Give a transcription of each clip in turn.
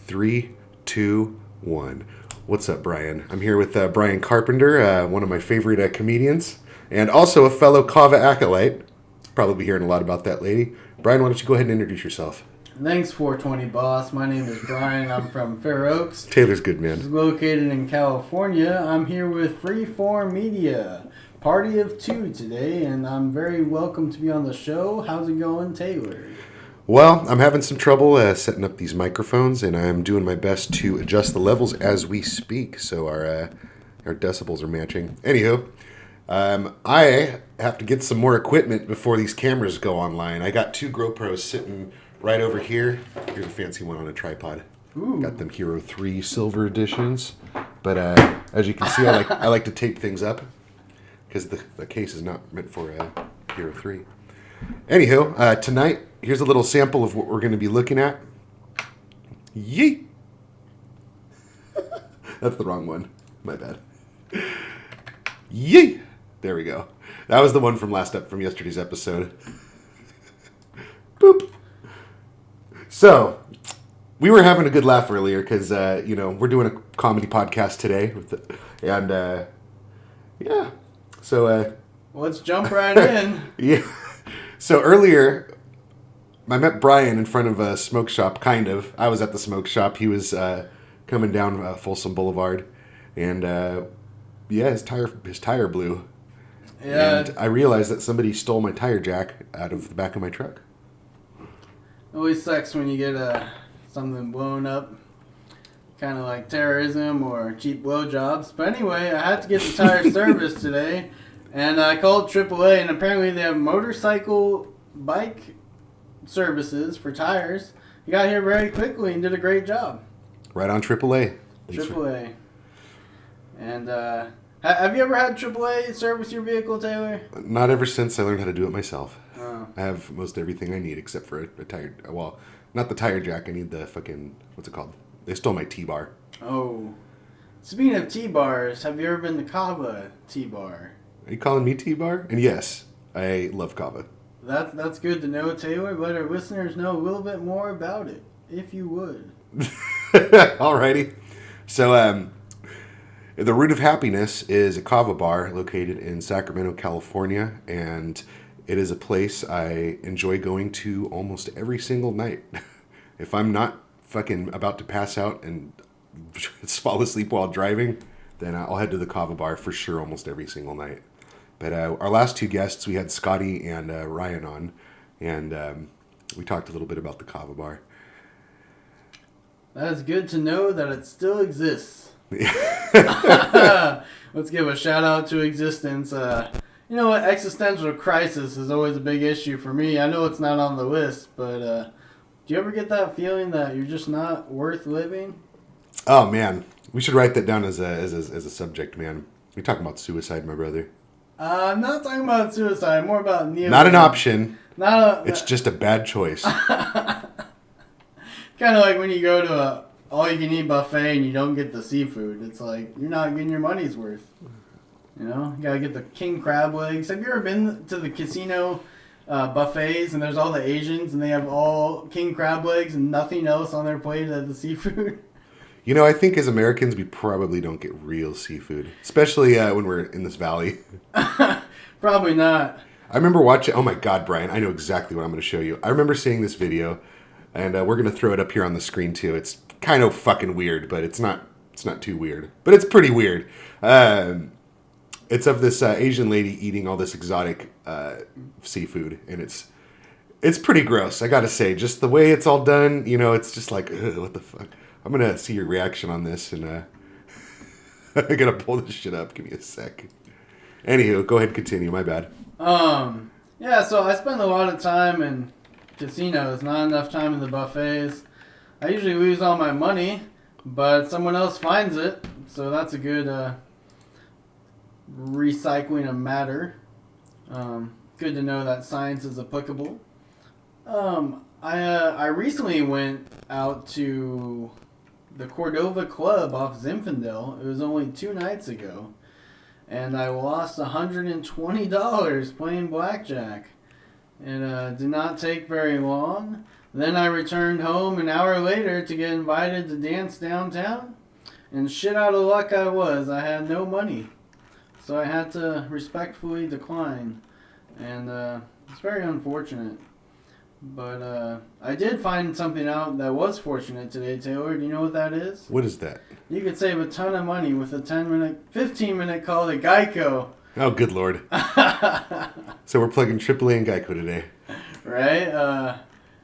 Three, two, one. What's up, Brian? I'm here with Brian Carpenter, one of my favorite comedians, and also a fellow Kava acolyte. Probably hearing a lot about that lady. Brian, why don't you go ahead and introduce yourself? Thanks, 420 boss. My name is Brian. I'm from Fair Oaks. Taylor's good, man. It's located in California. I'm here with Freeform Media. Party of two today, and I'm very welcome to be on the show. How's it going, Taylor? Well, I'm having some trouble setting up these microphones, and I'm doing my best to adjust the levels as we speak, so our decibels are matching. Anywho, I have to get some more equipment before these cameras go online. I got two GoPros sitting right over here. Here's a fancy one on a tripod. Ooh. Got them Hero 3 silver editions, but as you can see, I like to tape things up because the case is not meant for Hero 3. Anywho, tonight, here's a little sample of what we're going to be looking at. Yeet! That's the wrong one. My bad. Yeet! There we go. That was the one from yesterday's episode. Boop! So, we were having a good laugh earlier because, we're doing a comedy podcast today. Yeah. So, let's jump right in. Yeah. So earlier, I met Brian in front of a smoke shop, kind of. I was at the smoke shop. He was coming down Folsom Boulevard. And, his tire blew. Yeah. And I realized that somebody stole my tire jack out of the back of my truck. It always sucks when you get something blown up. Kind of like terrorism or cheap blowjobs. But anyway, I had to get the tire serviced today. And I called AAA, and apparently they have motorcycle bike services for tires. He got here very quickly and did a great job. Right on AAA. AAA. And have you ever had AAA service your vehicle, Taylor? Not ever since I learned how to do it myself. Oh. I have most everything I need except for a tire. Well, not the tire jack. I need the fucking, what's it called? They stole my T-bar. Oh. Speaking of T-bars, have you ever been to Kava T-bar? Are you calling me T-bar? And yes, I love Kava. That's good to know, Taylor. Let our listeners know a little bit more about it, if you would. Alrighty. So, the Root of Happiness is a Kava bar located in Sacramento, California, and it is a place I enjoy going to almost every single night. If I'm not fucking about to pass out and fall asleep while driving, then I'll head to the Kava bar for sure almost every single night. But our last two guests, we had Scotty and Ryan on, and we talked a little bit about the Kava bar. That is good to know that it still exists. Let's give a shout out to existence. You know what? Existential crisis is always a big issue for me. I know it's not on the list, but do you ever get that feeling that you're just not worth living? Oh, man. We should write that down as a subject, man. You're talking about suicide, my brother. I'm not talking about suicide. More about needling. Not an option. It's just a bad choice. Kind of like when you go to a all-you-can-eat buffet and you don't get the seafood. It's like you're not getting your money's worth. You know, you gotta get the king crab legs. Have you ever been to the casino buffets and there's all the Asians and they have all king crab legs and nothing else on their plate of the seafood? You know, I think as Americans, we probably don't get real seafood, especially when we're in this valley. Probably not. I remember watching, oh my God, Brian, I know exactly what I'm going to show you. I remember seeing this video, and we're going to throw it up here on the screen too. It's kind of fucking weird, but it's not too weird. But it's pretty weird. It's of this Asian lady eating all this exotic seafood, and it's pretty gross, I got to say. Just the way it's all done, you know, it's just like, ugh, what the fuck? I'm going to see your reaction on this, and I got to pull this shit up. Give me a sec. Anywho, go ahead and continue. My bad. Yeah, so I spend a lot of time in casinos, not enough time in the buffets. I usually lose all my money, but someone else finds it, so that's a good recycling of matter. Good to know that science is applicable. I recently went out to the Cordova Club off Zinfandel. It was only 2 nights ago. And I lost $120 playing blackjack. It did not take very long. Then I returned home an hour later to get invited to dance downtown. And shit out of luck I was. I had no money. So I had to respectfully decline. And it's very unfortunate. But I did find something out that was fortunate today, Taylor. Do you know what that is? What is that? You could save a ton of money with a 15-minute call to Geico. Oh, good Lord. So we're plugging AAA and Geico today. Right?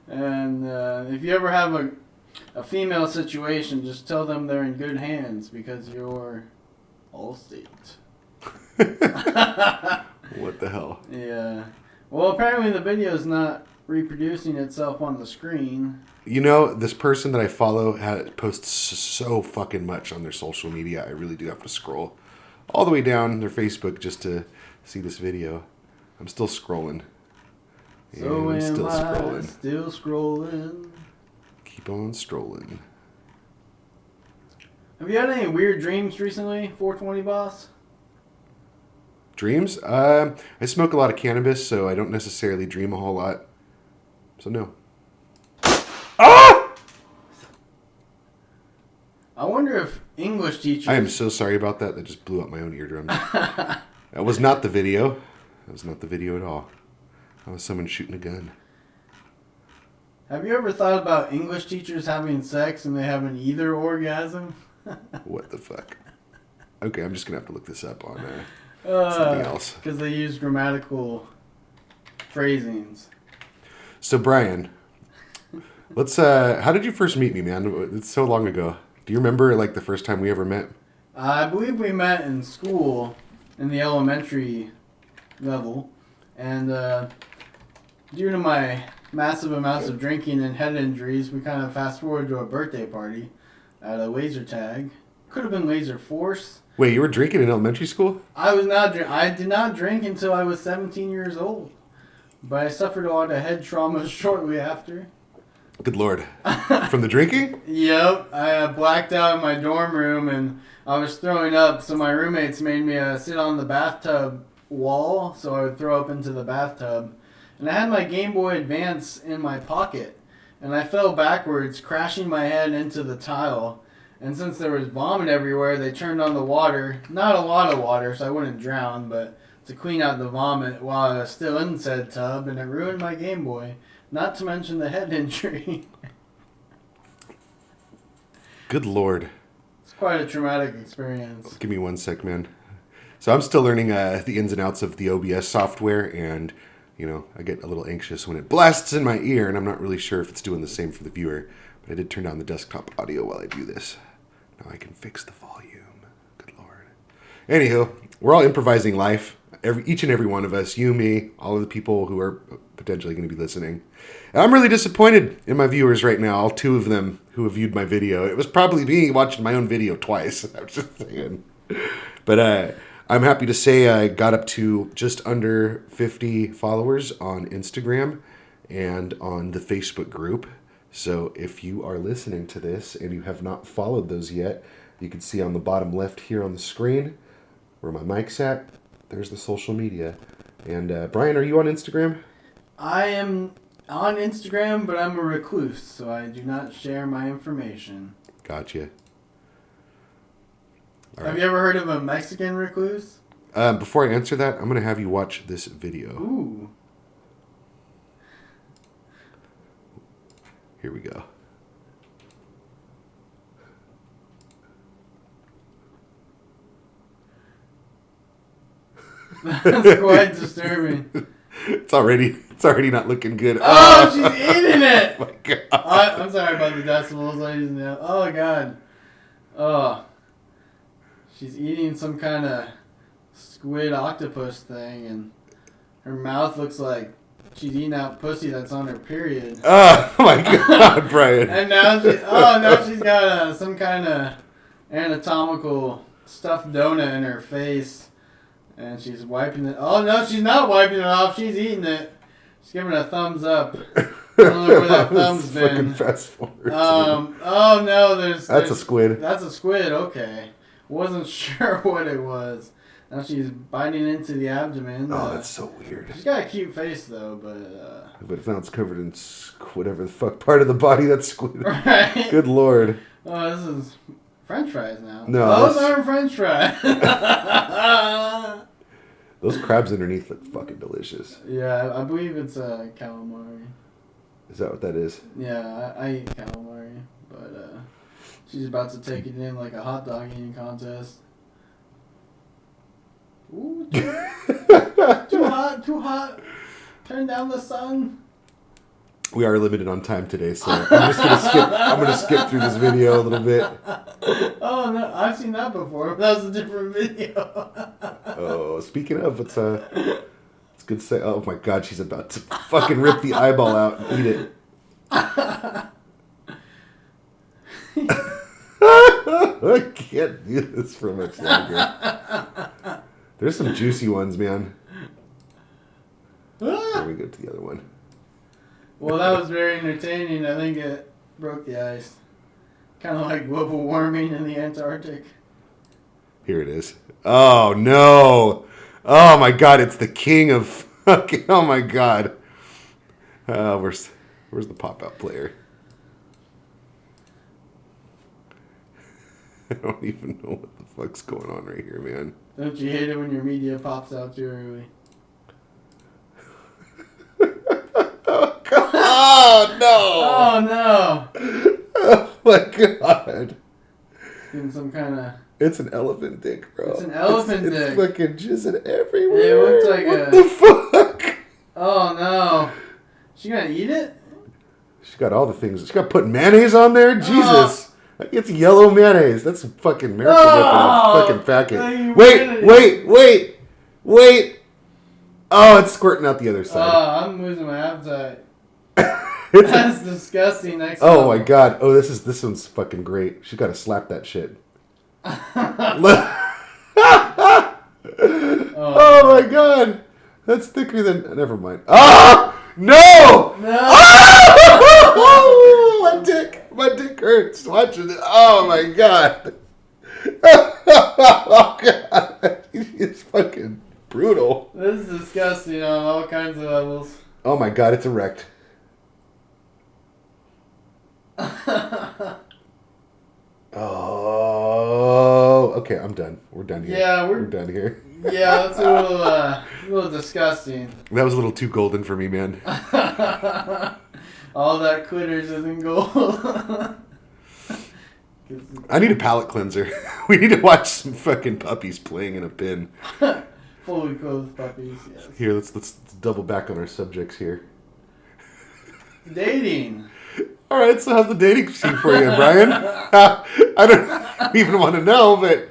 And if you ever have a female situation, just tell them they're in good hands because you're Allstate. What the hell? Yeah. Well, apparently the video is not reproducing itself on the screen. You know, this person that I follow posts so fucking much on their social media. I really do have to scroll all the way down their Facebook just to see this video. I'm still scrolling. So am still scrolling. Still scrolling. Keep on strolling. Have you had any weird dreams recently, 420 boss? Dreams? I smoke a lot of cannabis, so I don't necessarily dream a whole lot. So no. Ah! I wonder if English teachers... I am so sorry about that. That just blew up my own eardrum. That was not the video. That was not the video at all. That was someone shooting a gun. Have you ever thought about English teachers having sex and they have an either orgasm? What the fuck? Okay, I'm just going to have to look this up on something else. Because they use grammatical phrasings. So, Brian, let's... how did you first meet me, man? It's so long ago. Do you remember, like, the first time we ever met? I believe we met in school in the elementary level. And due to my massive amounts of drinking and head injuries, we kind of fast forward to a birthday party at a laser tag. Could have been laser force. Wait, you were drinking in elementary school? I did not drink until I was 17 years old. But I suffered a lot of head trauma shortly after. Good Lord. From the drinking? Yep. I blacked out in my dorm room and I was throwing up, so my roommates made me sit on the bathtub wall so I would throw up into the bathtub. And I had my Game Boy Advance in my pocket. And I fell backwards, crashing my head into the tile. And since there was vomit everywhere, they turned on the water. Not a lot of water, so I wouldn't drown, but to clean out the vomit while I was still in said tub, and it ruined my Game Boy. Not to mention the head injury. Good Lord. It's quite a traumatic experience. Give me one sec, man. So I'm still learning the ins and outs of the OBS software, and, you know, I get a little anxious when it blasts in my ear, and I'm not really sure if it's doing the same for the viewer. But I did turn down the desktop audio while I do this. Now I can fix the volume. Good Lord. Anywho, we're all improvising life. Each and every one of us, you, me, all of the people who are potentially going to be listening. And I'm really disappointed in my viewers right now, all two of them who have viewed my video. It was probably me watching my own video twice. I was just saying. But I'm happy to say I got up to just under 50 followers on Instagram and on the Facebook group. So if you are listening to this and you have not followed those yet, you can see on the bottom left here on the screen where my mic's at. There's the social media. And Brian, are you on Instagram? I am on Instagram, but I'm a recluse, so I do not share my information. Gotcha. Have you ever heard of a Mexican recluse? Before I answer that, I'm going to have you watch this video. Ooh. Here we go. That's quite disturbing. It's already not looking good. Oh, she's eating it! Oh my God. I'm sorry about the decibels, ladies and gentlemen. Oh, God. Oh. She's eating some kind of squid octopus thing, and her mouth looks like she's eating out pussy that's on her period. Oh, my God, Brian. And now she's got some kind of anatomical stuffed donut in her face. And she's wiping it. Oh, no, she's not wiping it off. She's eating it. She's giving a thumbs up. I don't know where that thumb's been. Fast forward. Oh, no, That's a squid. That's a squid, okay. Wasn't sure what it was. Now she's biting into the abdomen. Oh, that's so weird. She's got a cute face, though, but... But now it's covered in whatever the fuck part of the body that's squid. Right? Good lord. Oh, this is French fries now. No, those aren't French fries. Those crabs underneath look fucking delicious. Yeah, I believe it's calamari. Is that what that is? Yeah, I eat calamari, but she's about to take it in like a hot dog eating contest. Ooh, too hot. Turn down the sun. We are limited on time today, so I'm just gonna skip. I'm gonna skip through this video a little bit. Oh no, I've seen that before. That was a different video. Oh, speaking of, it's good to say. Oh my god, she's about to fucking rip the eyeball out and eat it. I can't do this for much longer. There's some juicy ones, man. Let me go to the other one. Well, that was very entertaining. I think it broke the ice. Kind of like global warming in the Antarctic. Here it is. Oh, no. Oh, my God. It's the king of fucking... Oh, my God. Where's the pop-out player? I don't even know what the fuck's going on right here, man. Don't you hate it when your media pops out too early? Oh, no. Oh, no. Oh, my God. Getting some kind of... It's an elephant dick, bro. It's an elephant dick. It's fucking jizzing everywhere. It looks like what the fuck? Oh, no. She gonna eat it? She got all the things. She got put mayonnaise on there? Jesus. It's yellow mayonnaise. That's a fucking miracle whip in a fucking packet. Wait. Oh, it's squirting out the other side. Oh, I'm losing my appetite. That's disgusting. Next Oh my god. Oh, this one's fucking great. She gotta slap that shit. Oh my god. That's thicker than... Never mind. Oh! No! Oh! My dick hurts watching it. Oh my god. Oh god. It's fucking brutal. This is disgusting on all kinds of levels. Oh my god, it's erect. Oh, okay, I'm done. We're done here. Yeah, we're done here. Yeah, that's a little disgusting. That was a little too golden for me, man. All that quitters isn't gold. I need a palate cleanser. We need to watch some fucking puppies playing in a pen. Fully clothed puppies, yes. Here, let's double back on our subjects here. Dating. All right, so how's the dating scene for you, Brian? I don't even want to know, but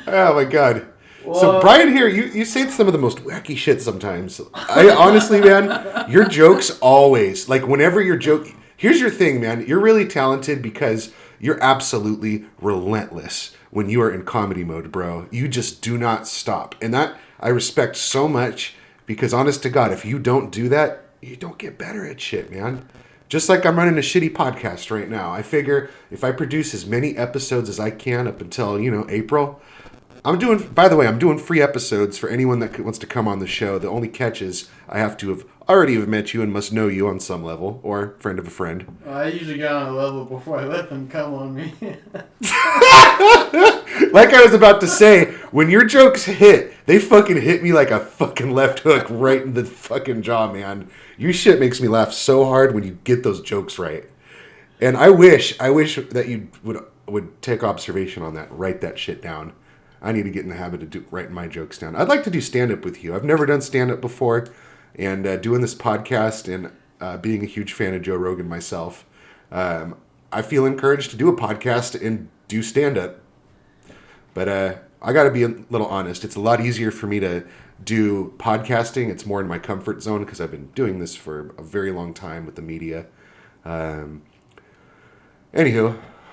oh my god. Well, so Brian here, you say some of the most wacky shit sometimes. I honestly, man, your jokes always, like whenever you're joking, here's your thing, man. You're really talented because you're absolutely relentless when you are in comedy mode, bro. You just do not stop. And that I respect so much because honest to God, if you don't do that, you don't get better at shit, man. Just like I'm running a shitty podcast right now. I figure if I produce as many episodes as I can up until, April, I'm doing free episodes for anyone that wants to come on the show. The only catch is I have to have already have met you and must know you on some level or friend of a friend. Well, I usually get on a level before I let them come on me. Like I was about to say, when your jokes hit, they fucking hit me like a fucking left hook right in the fucking jaw, man. Your shit makes me laugh so hard when you get those jokes right. And I wish that you would take observation on that, write that shit down. I need to get in the habit of writing my jokes down. I'd like to do stand-up with you. I've never done stand-up before. And doing this podcast and being a huge fan of Joe Rogan myself, I feel encouraged to do a podcast and do stand-up. But I got to be a little honest. It's a lot easier for me to do podcasting. It's more in my comfort zone because I've been doing this for a very long time with the media. Anywho, I'm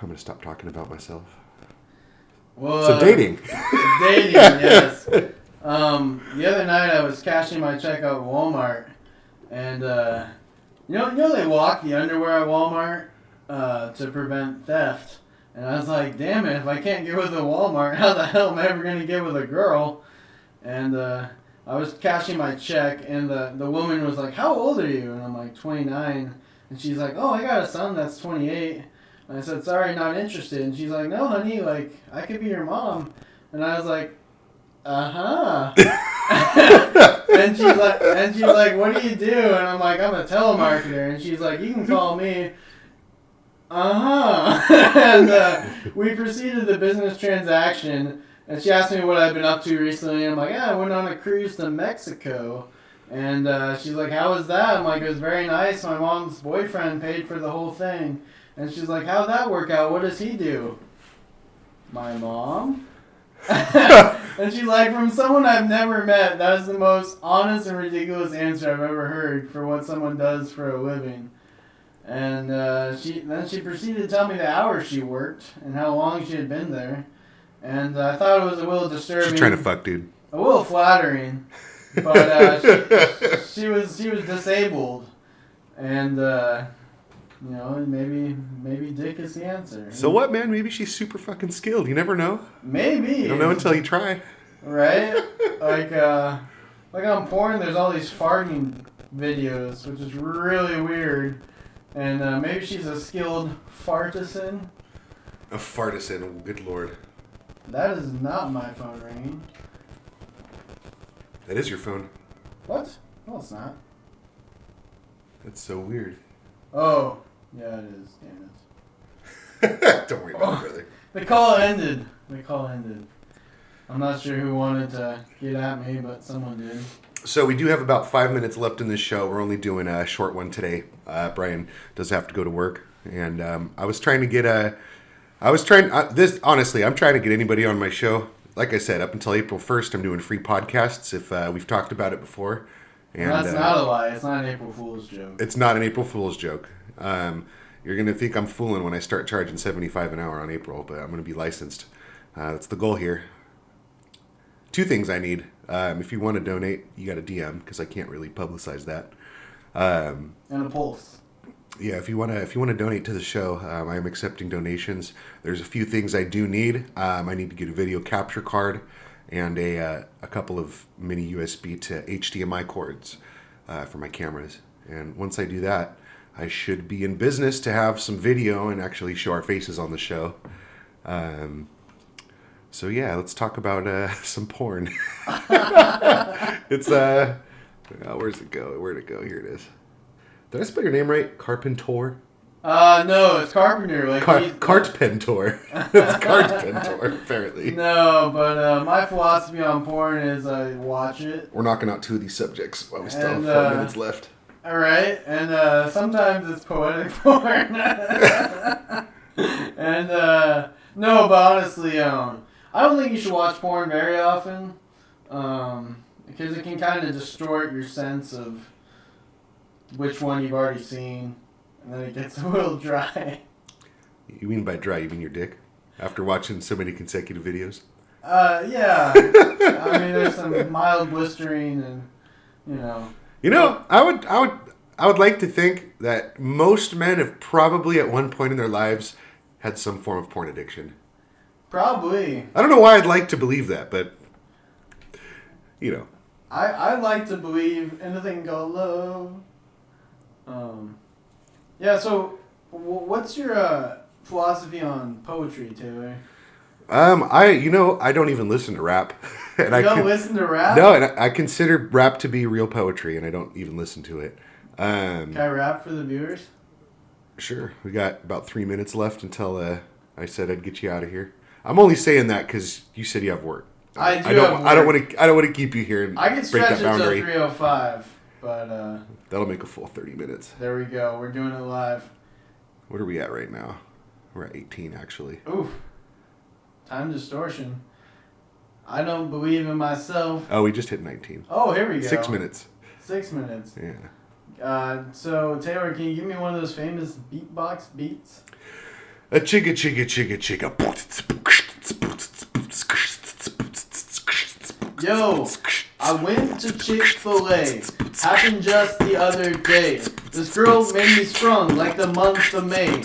going to stop talking about myself. Well, so dating. Dating, yes. The other night I was cashing my check out at Walmart, and you know they lock the underwear at Walmart to prevent theft. And I was like, damn it, if I can't get with a Walmart, how the hell am I ever going to get with a girl? And I was cashing my check, and the woman was like, "How old are you?" And I'm like, 29. And she's like, "Oh, I got a son that's 28." And I said, "Sorry, not interested." And she's like, "No, honey, like, I could be your mom." And I was like, "Uh-huh." and she's like, "What do you do?" And I'm like, "I'm a telemarketer." And she's like, "You can call me." Uh-huh. And we proceeded the business transaction. And she asked me what I've been up to recently. And I'm like, "Yeah, I went on a cruise to Mexico." And she's like, "How was that?" I'm like, "It was very nice. My mom's boyfriend paid for the whole thing." And she's like, "How'd that work out? What does he do?" "My mom?" And she's like, "From someone I've never met, that is the most honest and ridiculous answer I've ever heard for what someone does for a living." And she proceeded to tell me the hours she worked and how long she had been there. And I thought it was a little disturbing. She's trying to fuck, dude. A little flattering. But she was disabled. And, you know, maybe dick is the answer. So what, man? Maybe she's super fucking skilled. You never know. Maybe. You don't know until you try. Right? Like on porn, there's all these farting videos, which is really weird. And maybe she's a skilled fartisan. A fartisan, good lord. That is not my phone ringing. That is your phone. What? No, it's not. That's so weird. Oh, yeah, it is. Damn it. Don't worry about it, brother. The call ended. I'm not sure who wanted to get at me, but someone did. So we do have about 5 minutes left in this show. We're only doing a short one today. Brian does have to go to work, and I was trying to get honestly, I'm trying to get anybody on my show. Like I said, up until April 1st, I'm doing free podcasts. If we've talked about it before, and that's not a lie. It's not an April Fool's joke. It's not an April Fool's joke. You're gonna think I'm fooling when I start charging $75 an hour on April, but I'm gonna be licensed. That's the goal here. 2 things I need. If you want to donate, you got to DM because I can't really publicize that. And a pulse. Yeah, if you want to donate to the show, I am accepting donations. There's a few things I do need. I need to get a video capture card and a couple of mini USB to HDMI cords for my cameras. And once I do that, I should be in business to have some video and actually show our faces on the show. So yeah, let's talk about some porn. It's where's it go? Where'd it go? Here it is. Did I spell your name right? Carpenter? No, it's Carpenter. Like Carpenter. It's Carpenter, apparently. No, but my philosophy on porn is I watch it. We're knocking out 2 of these subjects while we still have 4 minutes left. All right, and sometimes it's poetic porn. And no, but honestly, I don't think you should watch porn very often, because it can kind of distort your sense of which one you've already seen, and then it gets a little dry. You mean by dry, you mean your dick? After watching so many consecutive videos? Yeah. I mean, there's some mild blistering, and I would like to think that most men have probably at one point in their lives had some form of porn addiction. Probably. I don't know why I'd like to believe that, but I like to believe in a thing called love. Yeah. So, what's your philosophy on poetry, Taylor? I don't even listen to rap. And you don't listen to rap? No, and I consider rap to be real poetry, and I don't even listen to it. Can I rap for the viewers? Sure. We got about 3 minutes left until I said I'd get you out of here. I'm only saying that because you said you have work. I don't want to keep you here and I can break stretch that boundary. it till 3:05, but that'll make a full 30 minutes. there we go. We're doing it live. What are we at right now? We're at 18, actually. Oof. Time distortion. I don't believe in myself. Oh, we just hit 19. Oh, here we go. 6 minutes. 6 minutes. Yeah. So Taylor, can you give me one of those famous beatbox beats? A chigga chigga chigga chigga. Yo, I went to Chick-fil-A. Happened just the other day. This girl made me sprung like the month of May.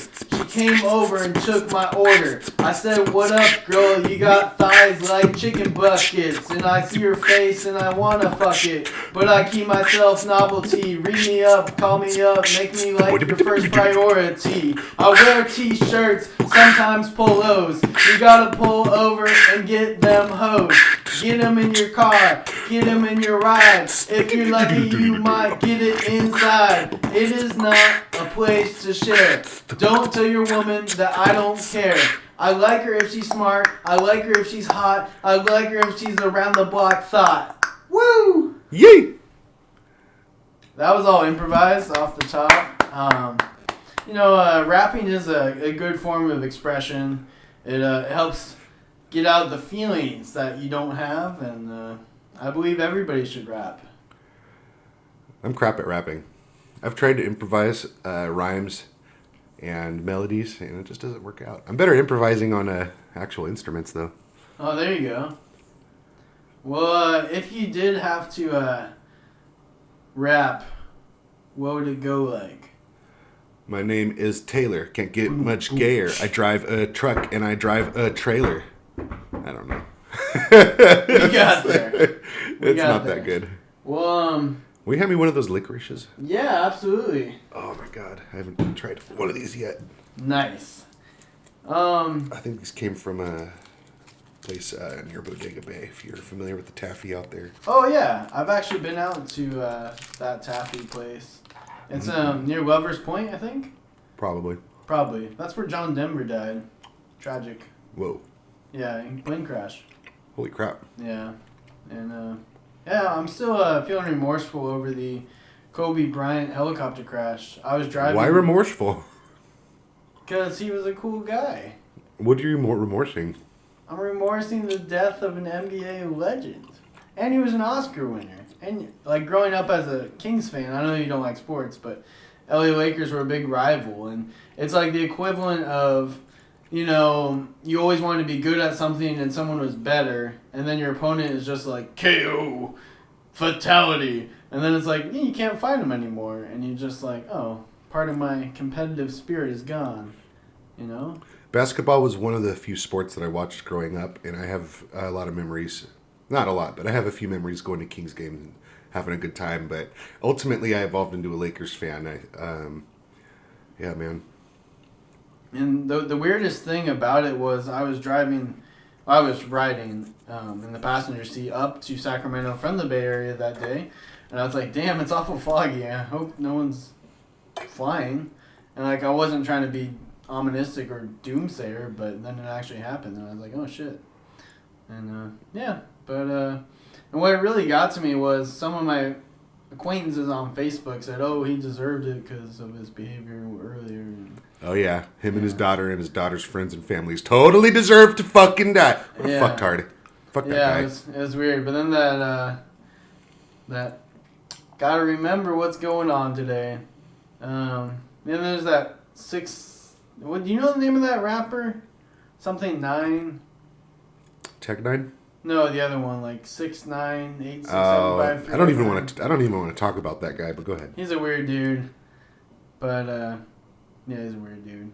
She came over and took my order. I said, what up, girl? You got thighs like chicken buckets. And I see your face and I wanna fuck it. But I keep myself novelty. Read me up, call me up, make me like your first priority. I wear t-shirts, sometimes polos. You gotta pull over and get them hoes. Get them in your car, get them in your ride. If you're lucky, you might get it inside. It is not a place to share. Don't tell your woman that I don't care. I like her if she's smart. I like her if she's hot. I like her if she's around the block thought. Woo! Yay! That was all improvised off the top. Rapping is a good form of expression. It helps get out the feelings that you don't have, and I believe everybody should rap. I'm crap at rapping. I've tried to improvise rhymes and melodies, and it just doesn't work out. I'm better at improvising on actual instruments, though. Oh, there you go. Well, if you did have to rap, what would it go like? My name is Taylor. Can't get much gayer. I drive a truck and I drive a trailer. I don't know. We got there. It's not that good. Well, will you hand me one of those licorices? Yeah, absolutely. Oh my god, I haven't tried one of these yet. Nice. I think these came from a place near Bodega Bay, if you're familiar with the taffy out there. Oh yeah, I've actually been out to that taffy place. It's near Lover's Point, I think. Probably. That's where John Denver died. Tragic. Whoa. Yeah, in plane crash. Holy crap. Yeah, and I'm still feeling remorseful over the Kobe Bryant helicopter crash. I was driving. Why remorseful? Because he was a cool guy. What are you remorsing? I'm remorsing the death of an NBA legend. And he was an Oscar winner. And like growing up as a Kings fan, I know you don't like sports, but LA Lakers were a big rival. And it's like the equivalent of, you always wanted to be good at something and someone was better. And then your opponent is just like, KO, fatality. And then it's like, you can't fight him anymore. And you're just like, oh, part of my competitive spirit is gone. Basketball was one of the few sports that I watched growing up, and I have a lot of memories. Not a lot, but I have a few memories going to Kings games and having a good time. But ultimately, I evolved into a Lakers fan. Yeah, man. And the weirdest thing about it was I was riding in the passenger seat up to Sacramento from the Bay Area that day. And I was like, damn, it's awful foggy. I hope no one's flying. And I wasn't trying to be ominous or doomsayer, but then it actually happened. And I was like, oh, shit. And, and what really got to me was some of my acquaintances on Facebook said, oh, he deserved it because of his behavior earlier. Oh, yeah. Him and his daughter and his daughter's friends and families totally deserve to fucking die. What a fucktard. Fuck that guy. Yeah, it was weird. But then that gotta remember what's going on today. Then there's that do you know the name of that rapper? Something 9? Tech 9? No, the other one, like 6'9", 8, 6, 7, 5, 3. I don't even want to talk about that guy, but go ahead. He's a weird dude. But yeah, he's a weird dude.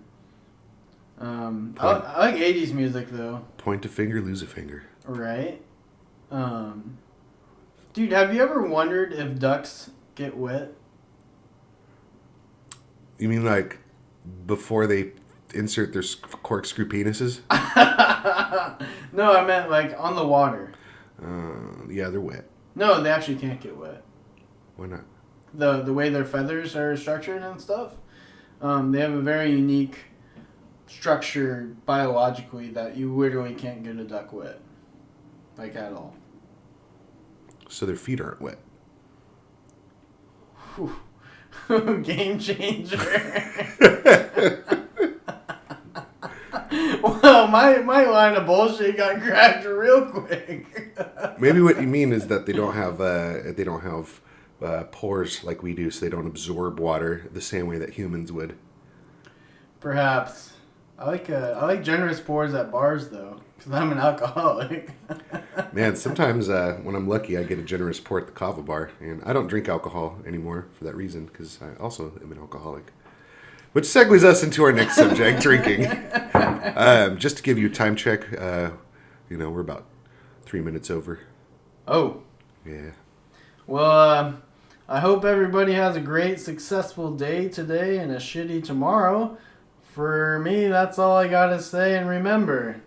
I like 80s music though. Point a finger, lose a finger. Right? Dude, have you ever wondered if ducks get wet? You mean like before they insert their corkscrew penises? No, I meant like on the water. Yeah, they're wet. No, they actually can't get wet. Why not? The way their feathers are structured and stuff. They have a very unique structure biologically that you literally can't get a duck wet. Like at all. So their feet aren't wet. Whew. Game changer. Well, my line of bullshit got cracked real quick. Maybe what you mean is that they don't have pores like we do, so they don't absorb water the same way that humans would. Perhaps. I like generous pours at bars though, because I'm an alcoholic. Man, sometimes when I'm lucky, I get a generous pour at the Kava bar, and I don't drink alcohol anymore for that reason, because I also am an alcoholic. Which segues us into our next subject, drinking. Just to give you a time check, we're about 3 minutes over. Oh. Yeah. Well, I hope everybody has a great, successful day today and a shitty tomorrow. For me, that's all I gotta say, and remember.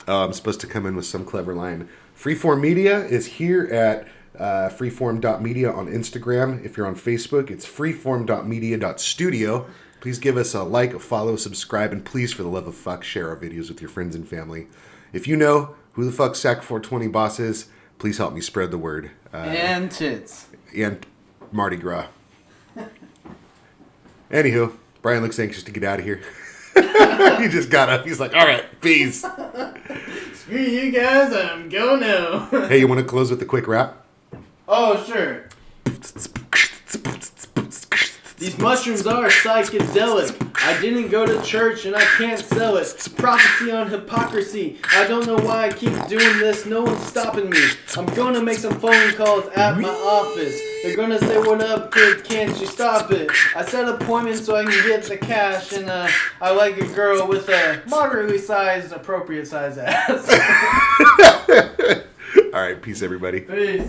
I'm supposed to come in with some clever line. Freeform Media is here at freeform.media on Instagram. If you're on Facebook, it's freeform.media.studio. Please give us a like, a follow, subscribe, and please, for the love of fuck, share our videos with your friends and family. If you know who the fuck Sack 420 Boss is, please help me spread the word. And tits. And Mardi Gras. Anywho, Brian looks anxious to get out of here. He just got up. He's like, all right, peace. Screw you guys, I'm going now. Hey, you want to close with a quick rap? Oh, sure. These mushrooms are psychedelic. I didn't go to church and I can't sell it. Prophecy on hypocrisy. I don't know why I keep doing this. No one's stopping me. I'm gonna make some phone calls at my office. They're gonna say, what up, kid? Can't you stop it? I set appointments so I can get the cash. And I like a girl with a moderately sized, appropriate size ass. All right, peace, everybody. Peace.